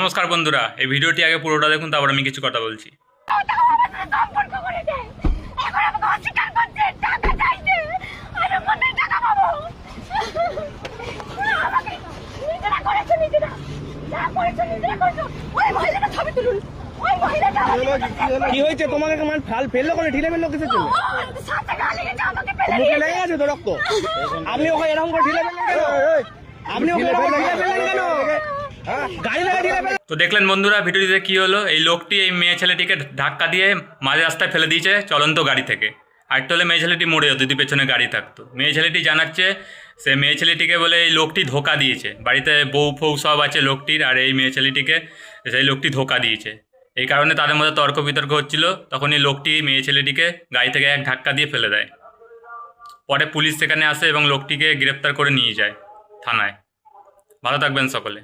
নমস্কার বন্ধুরা, এই ভিডিওটি আগে পুরোটা দেখুন, তারপর আমি কিছু কথা বলছি। কি হয়েছে তোমাকে? ফাল ফেললো করে ঢিলে ফেললো কিসের জন্য? মুখে লেগে গেছে তো রক্ত। আপনি ওকে এরকম করে ঢিলে ফেললেন কেন? আপনি ওকে এরকম ঢিলে ফেললেন কেন? গাড়ি লাগা ঢিলে ফেললেন। তো দেখলেন বন্ধুরা ভিডিওটিতে কি হলো। এই লোকটি এই মেয়ে ছেলেটিকে ধাক্কা দিয়ে মাঝ রাস্তায় ফেলে দিয়েছে চলন্ত গাড়ি থেকে। আরেকটু হলে মেয়ে ছেলেটি মরে যেত যদি পেছনে গাড়ি থাকতো। মেয়ে ছেলেটি জানাচ্ছে সে মেয়ে ছেলেটিকে বলে এই লোকটি ধোকা দিয়েছে, বাড়িতে বউ ফৌ সব আছে লোকটির, আর এই মেয়ে ছেলেটিকে সেই লোকটি ধোকা দিয়েছে। এই কারণে তাদের মধ্যে তর্ক বিতর্ক হচ্ছিল। তখন এই লোকটি মেয়ে ছেলেটিকে গাড়ি থেকে এক ধাক্কা দিয়ে ফেলে দেয়। পরে পুলিশ সেখানে আসে এবং লোকটিকে গ্রেপ্তার করে নিয়ে যায় থানায়। ভালো থাকবেন সকলে।